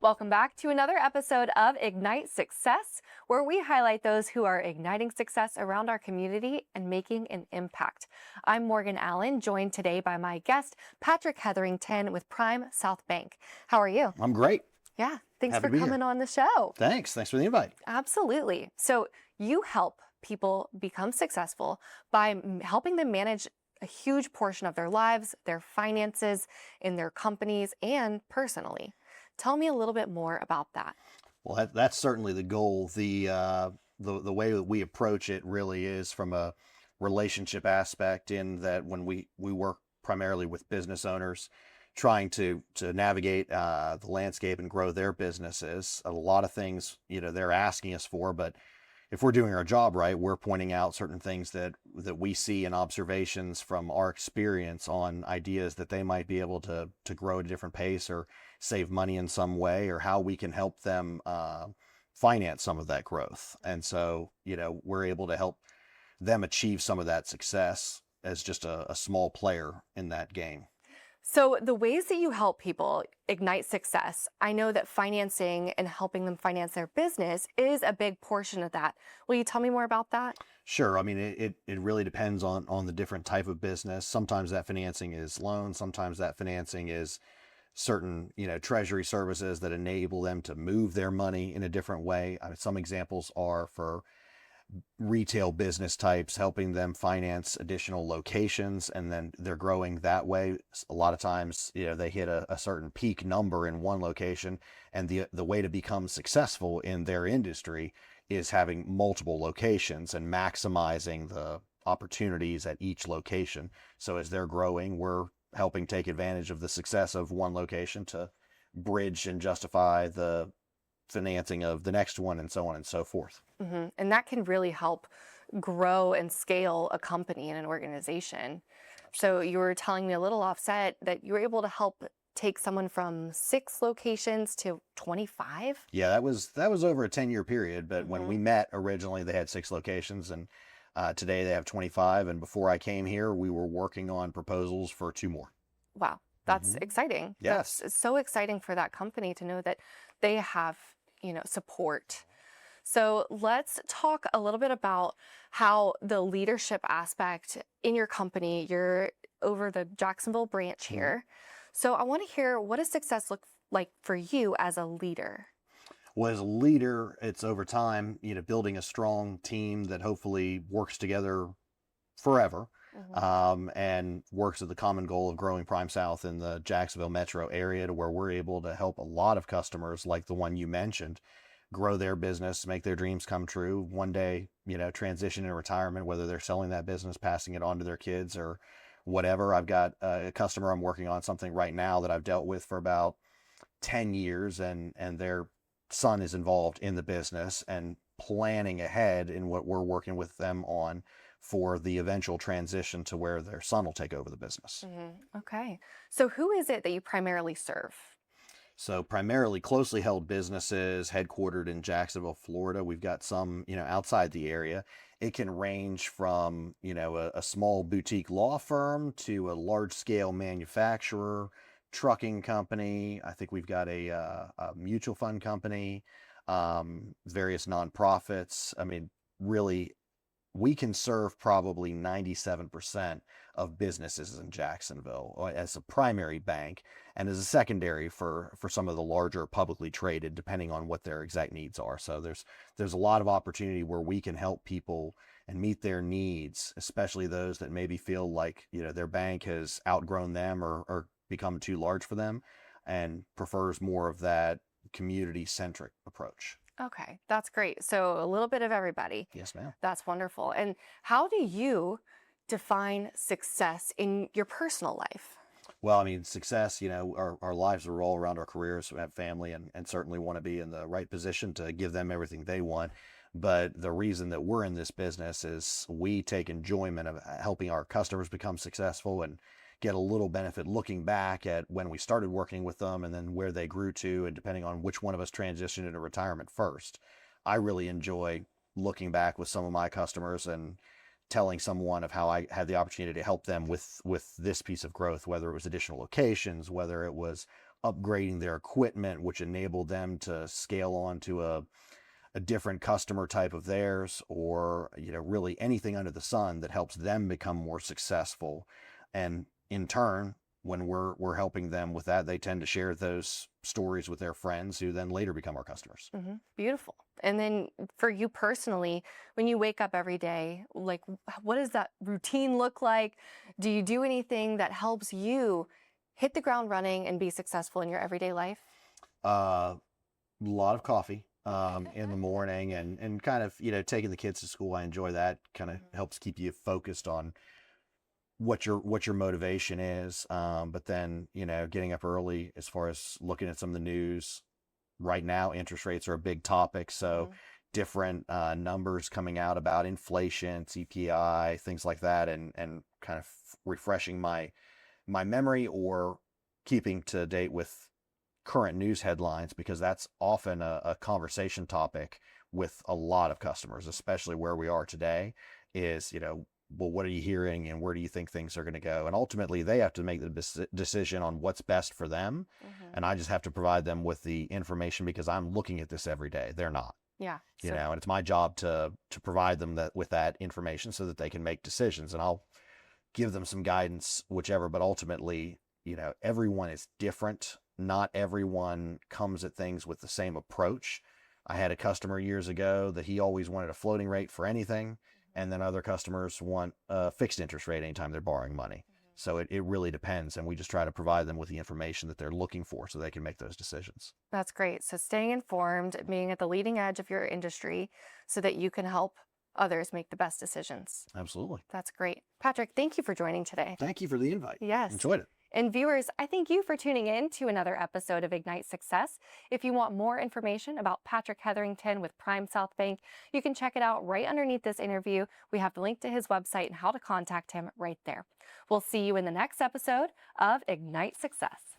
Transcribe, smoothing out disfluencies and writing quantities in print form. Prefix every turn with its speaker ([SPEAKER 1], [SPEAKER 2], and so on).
[SPEAKER 1] Welcome back to another episode of Ignite Success, where we highlight those who are igniting success around our community and making an impact. I'm Morgan Allen, joined today by my guest, Patrick Heatherington with PrimeSouth Bank. How are you?
[SPEAKER 2] I'm great.
[SPEAKER 1] Yeah, thanks
[SPEAKER 2] Happy
[SPEAKER 1] for
[SPEAKER 2] to be
[SPEAKER 1] coming
[SPEAKER 2] here.
[SPEAKER 1] on the show.
[SPEAKER 2] Thanks for the invite.
[SPEAKER 1] Absolutely. So you help people become successful by helping them manage a huge portion of their lives, their finances, in their companies, and personally. Tell me a little bit more about that.
[SPEAKER 2] Well, that's certainly the goal. The way that we approach it really is from a relationship aspect, in that when we work primarily with business owners trying to navigate the landscape and grow their businesses. A lot of things, they're asking us for, but if we're doing our job right, we're pointing out certain things that we see in observations from our experience on ideas that they might be able to grow at a different pace or save money in some way, or how we can help them finance some of that growth. And so, we're able to help them achieve some of that success as just a small player in that game.
[SPEAKER 1] So the ways that you help people ignite success, I know that financing and helping them finance their business is a big portion of that. Will you tell me more about that?
[SPEAKER 2] Sure. I mean, it really depends on the different type of business. Sometimes that financing is loans. Sometimes that financing is certain, treasury services that enable them to move their money in a different way. I mean, some examples are for retail business types, helping them finance additional locations, and then they're growing that way. A lot of times, they hit a certain peak number in one location, and the way to become successful in their industry is having multiple locations and maximizing the opportunities at each location. So as they're growing, we're helping take advantage of the success of one location to bridge and justify the financing of the next one, and so on and so forth.
[SPEAKER 1] Mm-hmm. And that can really help grow and scale a company and an organization. So you were telling me a little offset that you were able to help take someone from 6 locations to 25?
[SPEAKER 2] Yeah, that was over a 10-year period, but when we met originally, they had 6 locations, and today they have 25. And before I came here, we were working on proposals for 2 more.
[SPEAKER 1] Wow, that's exciting.
[SPEAKER 2] Yes.
[SPEAKER 1] That's so exciting for that company to know that they have, support. So let's talk a little bit about how the leadership aspect in your company, you're over the Jacksonville branch here. So I want to hear, what does success look like for you as a leader?
[SPEAKER 2] Well, as a leader, it's over time, building a strong team that hopefully works together forever, and works with the common goal of growing PrimeSouth in the Jacksonville metro area, to where we're able to help a lot of customers like the one you mentioned grow their business, make their dreams come true. One day, transition in retirement, whether they're selling that business, passing it on to their kids, or whatever. I've got a customer I'm working on something right now that I've dealt with for about 10 years, and their son is involved in the business and planning ahead in what we're working with them on for the eventual transition to where their son will take over the business.
[SPEAKER 1] Okay. So who is it that you primarily serve?
[SPEAKER 2] So primarily closely held businesses headquartered in Jacksonville, Florida. We've got some, outside the area. It can range from, a small boutique law firm to a large scale manufacturer, trucking company. I think we've got a mutual fund company, various nonprofits. I mean, really, we can serve probably 97% of businesses in Jacksonville as a primary bank, and as a secondary for some of the larger publicly traded, depending on what their exact needs are. So there's a lot of opportunity where we can help people and meet their needs, especially those that maybe feel like, their bank has outgrown them or become too large for them, and prefers more of that community-centric approach.
[SPEAKER 1] Okay, that's great. So a little bit of everybody.
[SPEAKER 2] Yes, ma'am.
[SPEAKER 1] That's wonderful. And how do you define success in your personal life?
[SPEAKER 2] Well, I mean, success, our lives are all around our careers. We have family, and certainly want to be in the right position to give them everything they want. But the reason that we're in this business is we take enjoyment of helping our customers become successful, and get a little benefit looking back at when we started working with them, and then where they grew to, and depending on which one of us transitioned into retirement first. I really enjoy looking back with some of my customers and telling someone of how I had the opportunity to help them with this piece of growth, whether it was additional locations, whether it was upgrading their equipment, which enabled them to scale on to a different customer type of theirs, or really anything under the sun that helps them become more successful. And in turn, when we're helping them with that, they tend to share those stories with their friends, who then later become our customers.
[SPEAKER 1] Beautiful. And then for you personally, when you wake up every day, like what does that routine look like? Do you do anything that helps you hit the ground running and be successful in your everyday life?
[SPEAKER 2] A lot of coffee in the morning, and kind of taking the kids to school. I enjoy that. Kind of helps keep you focused on what your motivation is. But then getting up early, as far as looking at some of the news right now. Interest rates are a big topic, so different numbers coming out about inflation, CPI, things like that, and kind of refreshing my memory, or keeping to date with current news headlines, because that's often a conversation topic with a lot of customers, especially where we are today. Is well, what are you hearing, and where do you think things are going to go? And ultimately, they have to make the decision on what's best for them. And I just have to provide them with the information, because I'm looking at this every day. They're not.
[SPEAKER 1] Yeah.
[SPEAKER 2] And it's my job to provide them with that information, so that they can make decisions. And I'll give them some guidance, whichever. But ultimately, everyone is different. Not everyone comes at things with the same approach. I had a customer years ago that he always wanted a floating rate for anything. And then other customers want a fixed interest rate anytime they're borrowing money. So it really depends. And we just try to provide them with the information that they're looking for, so they can make those decisions.
[SPEAKER 1] That's great. So staying informed, being at the leading edge of your industry so that you can help others make the best decisions.
[SPEAKER 2] Absolutely.
[SPEAKER 1] That's great. Patrick, thank you for joining today.
[SPEAKER 2] Thank you for the invite.
[SPEAKER 1] Yes.
[SPEAKER 2] Enjoyed it.
[SPEAKER 1] And viewers, I thank you for tuning in to another episode of Ignite Success. If you want more information about Patrick Heatherington with PrimeSouth Bank, you can check it out right underneath this interview. We have the link to his website and how to contact him right there. We'll see you in the next episode of Ignite Success.